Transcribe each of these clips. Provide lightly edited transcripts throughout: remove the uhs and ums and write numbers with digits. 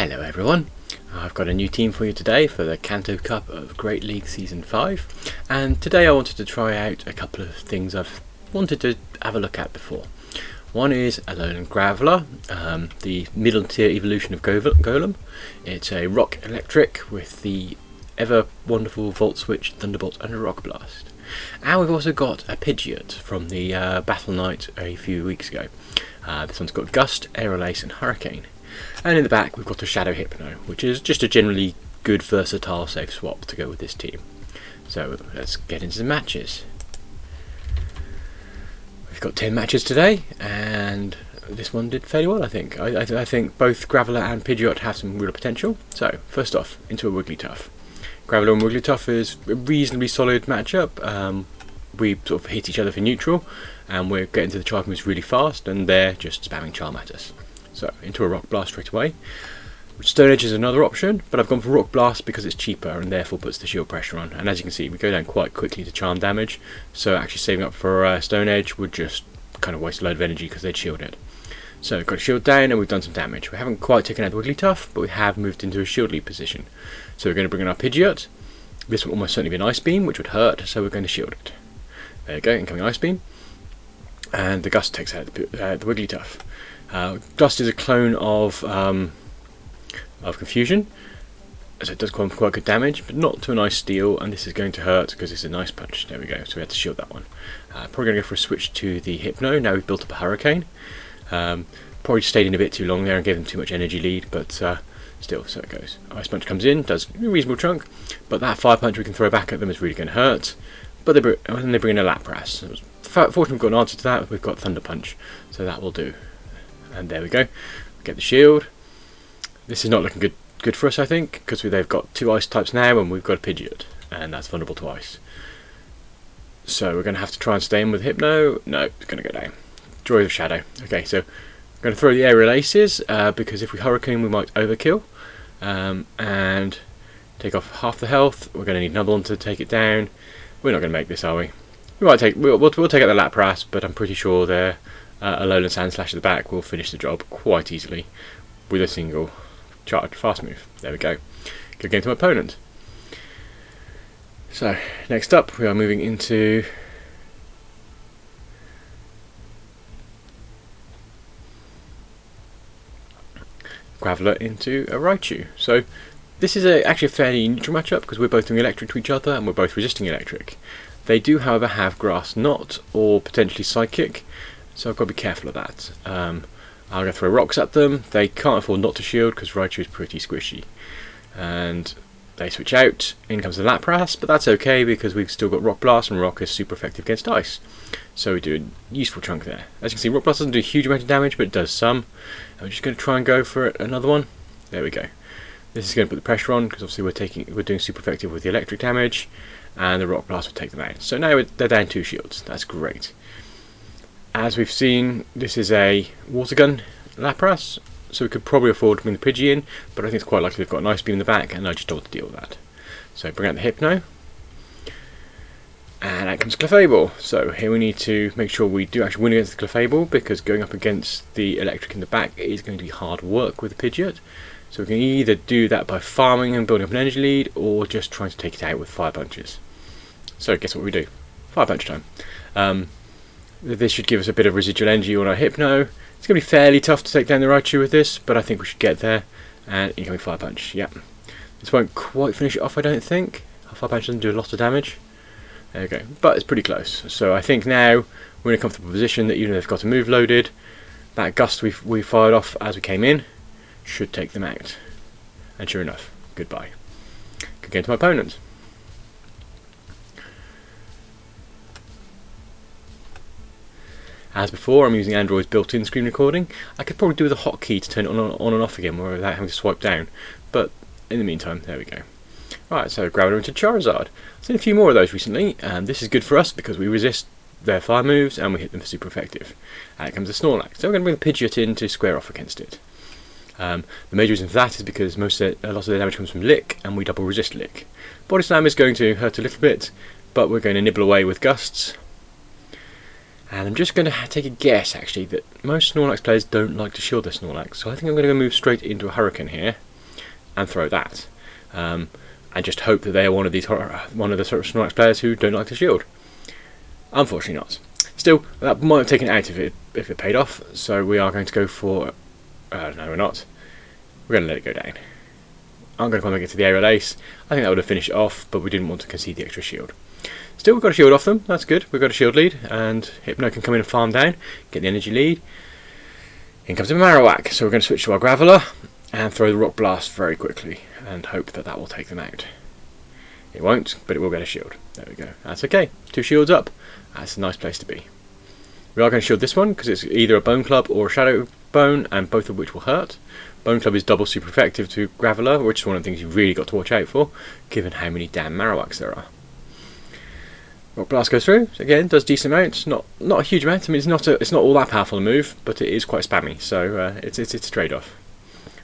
Hello everyone, I've got a new team for you today for the Kanto Cup of Great League Season 5, and today I wanted to try out a couple of things I've wanted to have a look at before. One is Alolan Graveller, the middle tier evolution of Golem. It's a rock electric with the ever wonderful Volt Switch, Thunderbolt and a Rock Blast. And we've also got a Pidgeot from the Battle Night a few weeks ago. This one's got Gust, Aerial Ace and Hurricane. And in the back we've got a Shadow Hypno, which is just a generally good versatile safe swap to go with this team. So let's get into the matches. We've got 10 matches today, and this one did fairly well I think. I think both Graveller and Pidgeot have some real potential. So first off, into a Wigglytuff. Graveller and Wigglytuff is a reasonably solid matchup. We sort of hit each other for neutral, and we're getting to the charge moves really fast, and they're just spamming Charm at us. So into a Rock Blast straight away. Stone Edge is another option, but I've gone for Rock Blast because it's cheaper and therefore puts the shield pressure on. And as you can see, we go down quite quickly to charm damage, so actually saving up for Stone Edge would just kind of waste a load of energy because they'd shield it. So we've got a shield down and we've done some damage. We haven't quite taken out the Wigglytuff, but we have moved into a shield lead position. So we're going to bring in our Pidgeot. This will almost certainly be an Ice Beam, which would hurt, so we're going to shield it. There you go, incoming Ice Beam. And the Gust takes out the Wigglytuff. Gust is a clone of Confusion, so it does quite good damage, but not to an Ice Steel, and this is going to hurt because it's an Ice Punch. There we go, so we had to shield that one. Probably going to go for a switch to the Hypno. Now we've built up a Hurricane. Probably stayed in a bit too long there and gave them too much energy lead, but still, so it goes. Ice Punch comes in, does a reasonable chunk, but that Fire Punch we can throw back at them is really going to hurt. But they bring in a Lapras. Fortunately we've got an answer to that. We've got Thunder Punch, so that will do. And there we go. Get the shield. This is not looking good for us, I think, because they've got two ice types now, and we've got a Pidgeot, and that's vulnerable to ice. So we're going to have to try and stay in with Hypno. No, it's going to go down. Joy of Shadow. Okay, so I'm going to throw the Aerial Aces because if we Hurricane, we might overkill and take off half the health. We're going to need another one to take it down. We're not going to make this, are we? We'll take out the Lapras, but I'm pretty sure their Alolan Sandslash at the back will finish the job quite easily with a single charge fast move. There we go. Good game to my opponent. So next up we are moving into Graveller into a Raichu. So this is actually a fairly neutral matchup because we're both doing electric to each other and we're both resisting electric. They do however have Grass Knot or potentially Psychic, so I've got to be careful of that. I'm going to throw rocks at them. They can't afford not to shield because Raichu is pretty squishy. And they switch out. In comes the Lapras, but that's okay because we've still got Rock Blast, and Rock is super effective against Ice. So we do a useful chunk there. As you can see, Rock Blast doesn't do a huge amount of damage, but it does some. And we're just going to try and go for another one. There we go. This is going to put the pressure on because obviously we're doing super effective with the electric damage, and the Rock Blast will take them out. So now they're down 2 shields. That's great. As we've seen, this is a Water Gun Lapras, so we could probably afford to bring the Pidgey in, but I think it's quite likely they've got an Ice Beam in the back, and I just don't want to deal with that. So bring out the Hypno, and out comes Clefable. So here we need to make sure we do actually win against the Clefable, because going up against the electric in the back is going to be hard work with the Pidgeot. So we can either do that by farming and building up an energy lead, or just trying to take it out with Fire Punches. So guess what we do? Fire Punch time. This should give us a bit of residual energy on our Hypno. It's going to be fairly tough to take down the Raichu with this, but I think we should get there. And incoming Fire Punch, yep. This won't quite finish it off, I don't think. Our Fire Punch doesn't do a lot of damage. There we go, but it's pretty close. So I think now we're in a comfortable position that even though they've got a move loaded, that Gust we fired off as we came in should take them out. And sure enough, goodbye. Good game to my opponent. As before, I'm using Android's built-in screen recording. I could probably do with a hotkey to turn it on and off again without having to swipe down, but in the meantime, there we go. Right, so Graveller into Charizard. I've seen a few more of those recently, and this is good for us because we resist their fire moves and we hit them for super effective. Out comes the Snorlax. So we're going to bring the Pidgeot in to square off against it. The major reason for that is because a lot of their damage comes from Lick, and we double resist Lick. Body Slam is going to hurt a little bit, but we're going to nibble away with Gusts. And I'm just going to take a guess, actually, that most Snorlax players don't like to shield their Snorlax, so I think I'm going to move straight into a Hurricane here. and throw that. And just hope that they are one of the sort of Snorlax players who don't like to shield. Unfortunately not. Still, that might have taken it out if it paid off, so we are going to go for... no, we're not. We're going to let it go down. I'm going to make it to the aerial ace. I think that would have finished it off, but we didn't want to concede the extra shield. Still, we've got a shield off them. That's good. We've got a shield lead, and Hypno can come in and farm down, get the energy lead. In comes a Marowak, so we're going to switch to our Graveller and throw the Rock Blast very quickly and hope that that will take them out. It won't, but it will get a shield. There we go. That's okay. 2 shields up. That's a nice place to be. We are going to shield this one because it's either a Bone Club or a Shadow Bone, and both of which will hurt. Bone Club is double super effective to Graveller, which is one of the things you've really got to watch out for, given how many damn Marowaks there are. Rock Blast goes through. Again, does decent amounts. Not a huge amount. I mean, it's not all that powerful a move, but it is quite spammy. So it's a trade-off.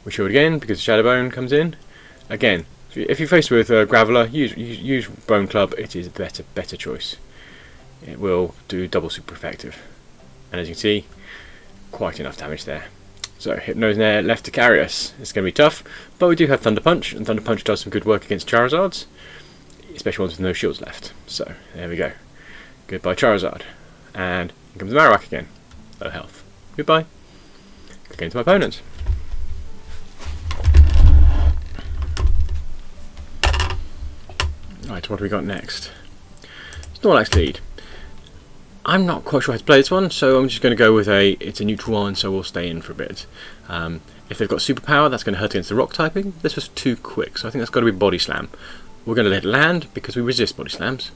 We shield again because Shadow Bone comes in. Again, if you're faced with Graveller, use Bone Club. It is a better choice. It will do double super effective, and as you can see, quite enough damage there. So Hypno's there left to carry us. It's going to be tough, but we do have Thunder Punch, and Thunder Punch does some good work against Charizards, especially ones with no shields left. So there we go. Goodbye Charizard, and here comes the Marowak again. Low health. Goodbye. Click into my opponent. Right, what do we got next? Snorlax lead. I'm not quite sure how to play this one, so I'm just going to go with it's a neutral one, so we'll stay in for a bit. If they've got superpower, that's going to hurt against the rock typing. This was too quick, so I think that's got to be Body Slam. We're going to let it land because we resist Body Slams.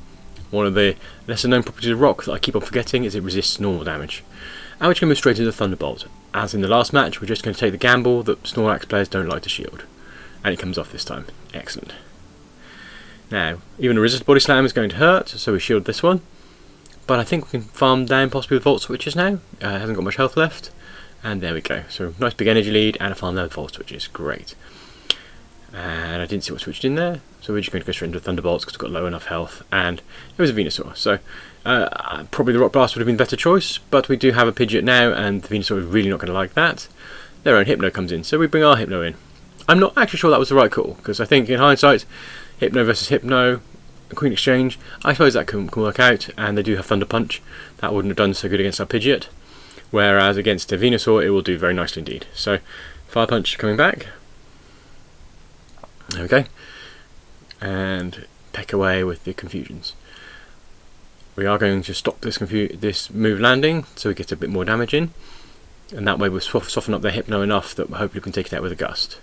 One of the lesser known properties of rock that I keep on forgetting is it resists normal damage. And we're just going to move straight into Thunderbolt. As in the last match, we're just going to take the gamble that Snorlax players don't like to shield. And it comes off this time. Excellent. Now, even a resist Body Slam is going to hurt, so we shield this one. But I think we can farm down possibly with Volt Switches now. Hasn't got much health left. And there we go. So nice big energy lead and a farm down with Volt Switches. Great. And I didn't see what switched in there. So we're just going to go straight into Thunderbolts because we've got low enough health. And it was a Venusaur. So probably the Rock Blast would have been a better choice. But we do have a Pidgeot now and the Venusaur is really not going to like that. Their own Hypno comes in. So we bring our Hypno in. I'm not actually sure that was the right call. Because I think in hindsight, Hypno versus Hypno, Queen Exchange, I suppose that can work out, and they do have Thunder Punch. That wouldn't have done so good against our Pidgeot, whereas against a Venusaur it will do very nicely indeed. So, Fire Punch coming back. Okay, and peck away with the confusions. We are going to stop this move landing, so we get a bit more damage in, and that way we'll soften up their Hypno enough that hopefully we can take it out with a Gust.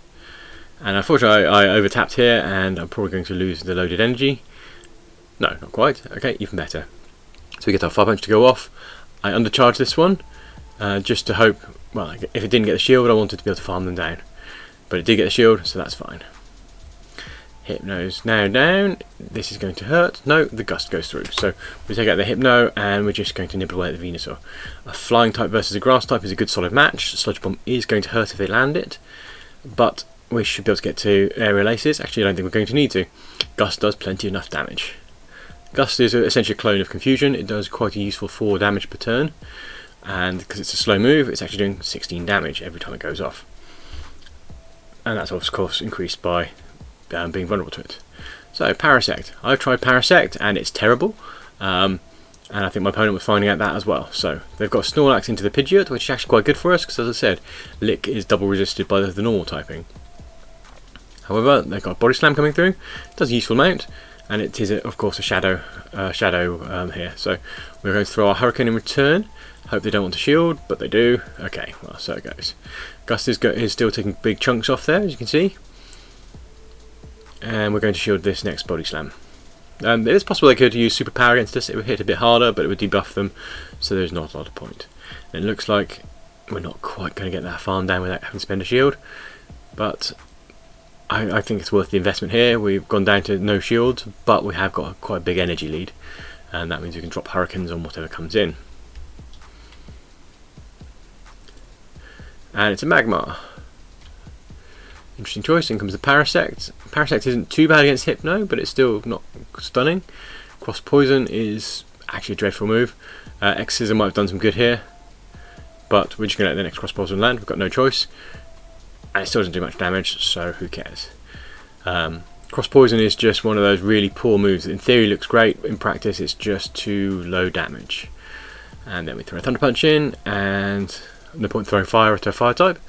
And unfortunately I over-tapped here, and I'm probably going to lose the loaded energy. No, not quite. Okay, even better. So we get our Fire Punch to go off. I undercharged this one, just to hope, well, if it didn't get the shield, I wanted to be able to farm them down. But it did get the shield, so that's fine. Hypno's now down. This is going to hurt. No, the Gust goes through. So we take out the Hypno, and we're just going to nibble away at the Venusaur. A Flying type versus a Grass type is a good solid match. Sludge Bomb is going to hurt if they land it, but we should be able to get to Aerial Aces. Actually, I don't think we're going to need to. Gust does plenty enough damage. Gust is essentially a clone of Confusion. It does quite a useful 4 damage per turn, and because it's a slow move, it's actually doing 16 damage every time it goes off. And that's of course increased by being vulnerable to it. So Parasect. I've tried Parasect and it's terrible, and I think my opponent was finding out that as well. So they've got Snorlax into the Pidgeot, which is actually quite good for us because, as I said, Lick is double resisted by the normal typing. However, they've got Body Slam coming through. It does a useful amount. And it is, of course, a shadow here. So we're going to throw our Hurricane in return. Hope they don't want to shield, but they do. Okay, well, so it goes. Gust is still taking big chunks off there, as you can see. And we're going to shield this next Body Slam. It is possible they could use Superpower against us. It would hit a bit harder, but it would debuff them, so there's not a lot of point. And it looks like we're not quite going to get that farm down without having to spend a shield, but I think it's worth the investment here. We've gone down to no shields, but we have got quite a big energy lead, and that means we can drop Hurricanes on whatever comes in. And it's a Magmar. Interesting choice. In comes the Parasect. Parasect isn't too bad against Hypno, but it's still not stunning. Cross Poison is actually a dreadful move. X-Scissor might have done some good here, but we're just going to let the next Cross Poison land. We've got no choice. And it still doesn't do much damage, so who cares? Cross Poison is just one of those really poor moves. In theory looks great, in practice it's just too low damage. And then we throw a Thunder Punch in, and no point throwing fire at a fire type.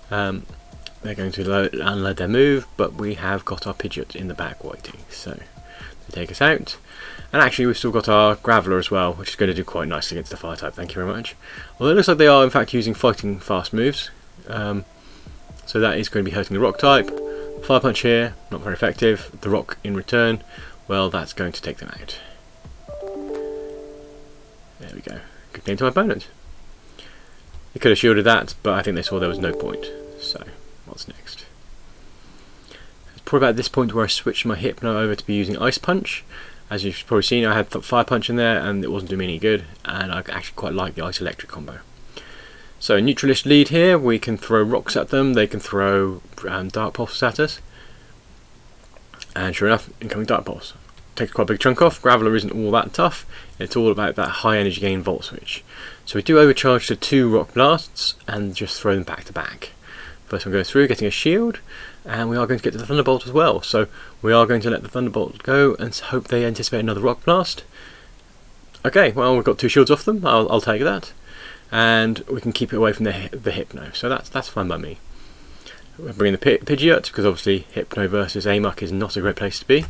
They're going to unload their move, but we have got our Pidgeot in the back waiting, so they take us out. And actually we've still got our Graveller as well, which is going to do quite nicely against the fire type, thank you very much. Although it looks like they are in fact using fighting fast moves, so that is going to be hurting the rock type. Fire Punch here, not very effective. The rock in return, well, that's going to take them out. There we go. Good game to my opponent. They could have shielded that, but I think they saw there was no point. So, what's next? It's probably about this point where I switched my Hypno over to be using Ice Punch. As you've probably seen, I had Fire Punch in there and it wasn't doing me any good, and I actually quite like the Ice Electric combo. So neutralist lead here, we can throw rocks at them, they can throw Dark Pulse at us. And sure enough, incoming Dark Pulse. Takes quite a big chunk off. Graveler isn't all that tough, it's all about that high energy gain Volt Switch. So we do overcharge to 2 Rock Blasts and just throw them back to back. First one goes through, getting a shield, and we are going to get to the Thunderbolt as well. So we are going to let the Thunderbolt go and hope they anticipate another Rock Blast. Okay, well we've got 2 shields off them, I'll take that. And we can keep it away from the Hypno, so that's fine by me. We're bringing the Pidgeot, because obviously Hypno versus Amok is not a great place to be.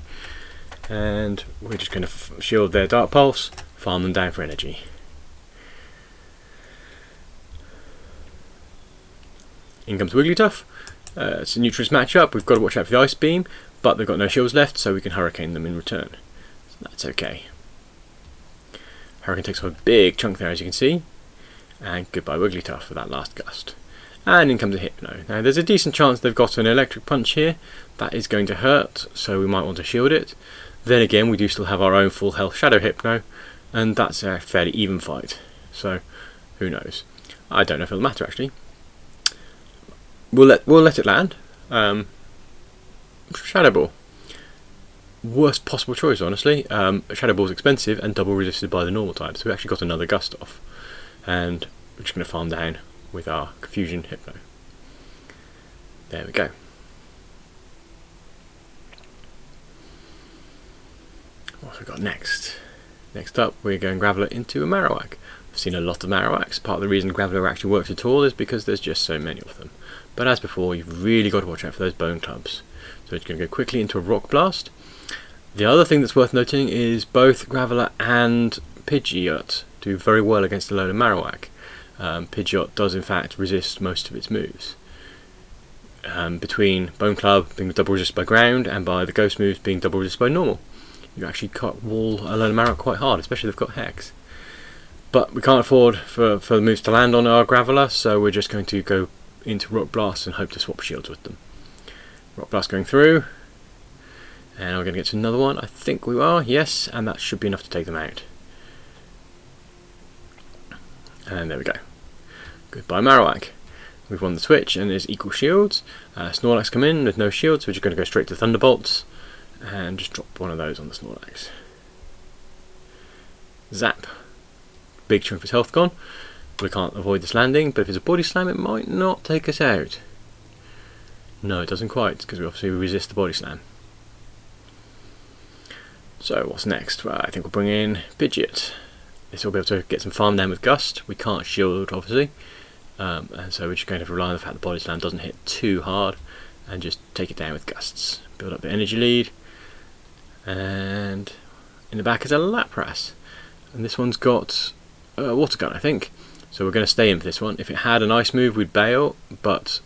And we're just going to shield their Dark Pulse, farm them down for energy. In comes Wigglytuff. It's a neutralist matchup, we've got to watch out for the Ice Beam, but they've got no shields left, so we can Hurricane them in return. So that's okay. Hurricane takes off a big chunk there, as you can see. And goodbye Wigglytuff for that last gust. And in comes a Hypno. Now there's a decent chance they've got an Electric Punch here. That is going to hurt, so we might want to shield it. Then again, we do still have our own full health Shadow Hypno, and that's a fairly even fight. So who knows? I don't know if it'll matter actually. We'll let it land. Shadow Ball. Worst possible choice, honestly. Shadow Ball's expensive and double resisted by the normal type, so we actually got another gust off. And we're just going to farm down with our Confusion Hypno. There we go. What have we got next? Next up, we're going Graveler into a Marowak. I've seen a lot of Marowaks. Part of the reason Graveler actually works at all is because there's just so many of them. But as before, you've really got to watch out for those Bone Clubs. So it's going to go quickly into a Rock Blast. The other thing that's worth noting is both Graveler and Pidegeot do very well against a load of Marowak. Pidgeot does in fact resist most of its moves. Between Bone Club being double resisted by ground and by the Ghost moves being double resisted by normal, you actually cut wall a load of Marowak quite hard, especially if they've got Hex. But we can't afford for the moves to land on our Graveler, so we're just going to go into Rock Blast and hope to swap shields with them. Rock Blast going through, and we're going to get to another one. I think we are, yes, and that should be enough to take them out. And there we go. Goodbye Marowak. We've won the switch and there's equal shields. Snorlax come in with no shields, so we're just going to go straight to Thunderbolts and just drop one of those on the Snorlax. Zap. Big chunk of his health gone. We can't avoid this landing, but if it's a Body Slam it might not take us out. No, it doesn't quite, because we obviously resist the Body Slam. So what's next? Well, I think we'll bring in Pidgeot. This will be able to get some farm down with Gust. We can't shield, obviously, and so we're just going to have to rely on the fact the Body Slam doesn't hit too hard, and just take it down with Gusts. Build up the energy lead, and in the back is a Lapras, and this one's got a Water Gun, I think. So we're going to stay in for this one. If it had an Ice move, we'd bail, but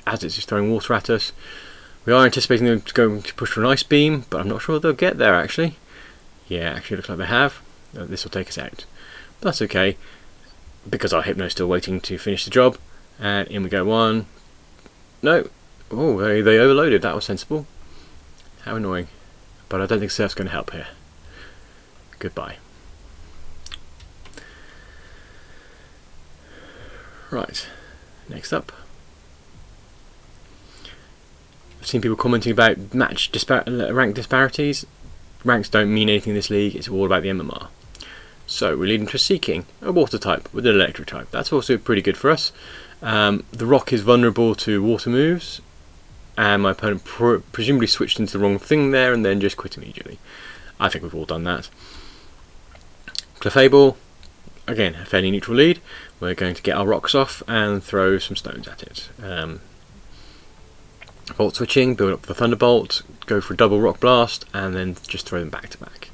as it's just throwing water at us, we are anticipating them going to push for an Ice Beam, but I'm not sure they'll get there actually. Yeah, actually looks like they have. This will take us out. But that's okay, because our Hypno's still waiting to finish the job. And in we go. One. No. Oh, they overloaded. That was sensible. How annoying. But I don't think Surf's going to help here. Goodbye. Right. Next up. I've seen people commenting about rank disparities. Ranks don't mean anything in this league. It's all about the MMR. So we're leading to Seeking, a water type with an electric type. That's also pretty good for us. The rock is vulnerable to water moves, and my opponent presumably switched into the wrong thing there and then just quit immediately. I think we've all done that. Clefable, again, a fairly neutral lead. We're going to get our rocks off and throw some stones at it. Volt switching, build up the Thunderbolt, go for a double Rock Blast, and then just throw them back to back.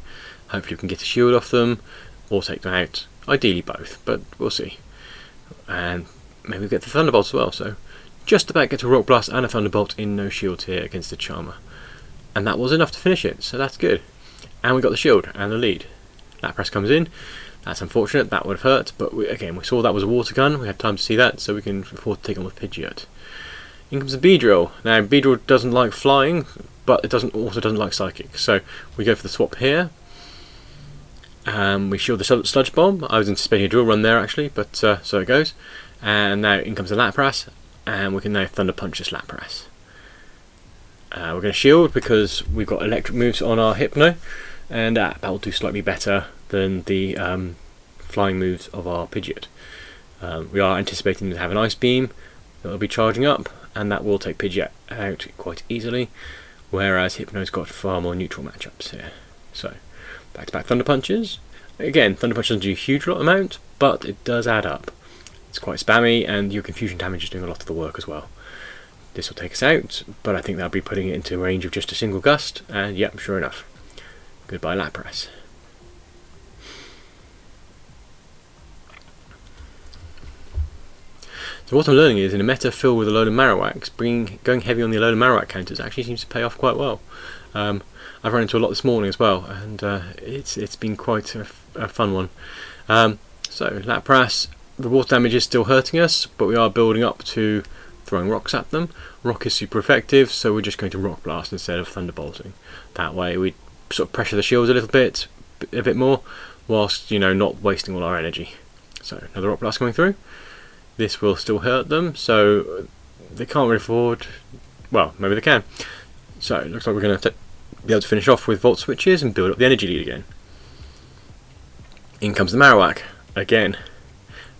Hopefully we can get a shield off them, or take them out. Ideally both, but we'll see. And maybe we'll get the Thunderbolt as well, so just about get a Rock Blast and a Thunderbolt in no shield here against the Charmer. And that was enough to finish it, so that's good. And we got the shield and the lead. Lapras comes in. That's unfortunate, that would have hurt, but again, we saw that was a water gun, we had time to see that, so we can afford to take on with Pidgeot. In comes the Beedrill. Now, Beedrill doesn't like flying, but it also doesn't like Psychic, so we go for the swap here. We shield the Sludge Bomb. I was anticipating a drill run there actually, but so it goes. And now in comes the Lapras, and we can now Thunder Punch this Lapras. We're going to shield because we've got electric moves on our Hypno, and that will do slightly better than the flying moves of our Pidgeot. We are anticipating to have an Ice Beam that will be charging up, and that will take Pidgeot out quite easily, whereas Hypno's got far more neutral matchups here. So, back-to-back Thunder Punches. Again, Thunder Punch doesn't do a huge amount, but it does add up. It's quite spammy, and your confusion damage is doing a lot of the work as well. This will take us out, but I think that'll be putting it into range of just a single gust, and yep, sure enough. Goodbye Lapras. So what I'm learning is, in a meta filled with Alolan Marowaks, going heavy on the Alolan Marowak counters actually seems to pay off quite well. I've run into a lot this morning as well, and it's been quite a fun one. So Lapras, the water damage is still hurting us, but we are building up to throwing rocks at them. Rock is super effective, so we're just going to Rock Blast instead of Thunderbolting. That way we sort of pressure the shields a bit more, whilst not wasting all our energy. So another Rock Blast coming through. This will still hurt them, so they can't really afford. Well, maybe they can. So it looks like we're going to be able to finish off with Volt Switches and build up the energy lead again. In comes the Marowak again,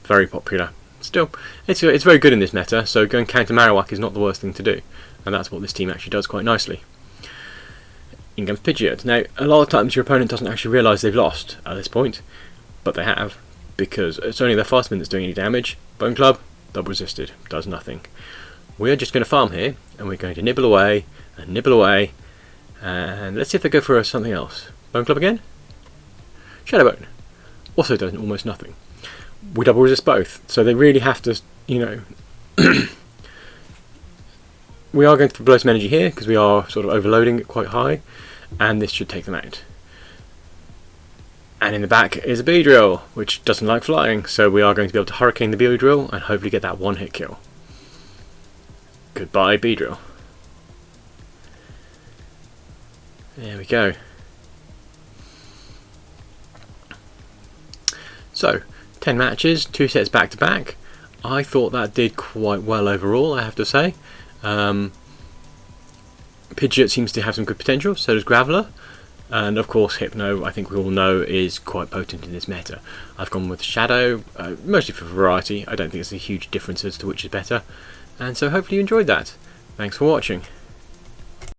very popular. Still, it's very good in this meta, so going counter Marowak is not the worst thing to do, and that's what this team actually does quite nicely. In comes Pidgeot. Now, a lot of times your opponent doesn't actually realise they've lost at this point, but they have, because it's only their fast spin that's doing any damage. Bone Club, double resisted, does nothing. We're just going to farm here, and we're going to nibble away, and let's see if they go for something else. Bone Club again? Shadow Bone. Also does almost nothing. We double resist both, so they really have to, we are going to blow some energy here, because we are sort of overloading it quite high, and this should take them out. And in the back is a Beedrill, which doesn't like flying, so we are going to be able to Hurricane the Beedrill and hopefully get that one-hit kill. Goodbye, Beedrill. There we go. So, 10 matches, 2 sets back to back. I thought that did quite well overall, I have to say. Pidgeot seems to have some good potential, so does Graveller. And of course Hypno, I think we all know, is quite potent in this meta. I've gone with Shadow, mostly for variety. I don't think there's a huge difference as to which is better. And so hopefully you enjoyed that. Thanks for watching.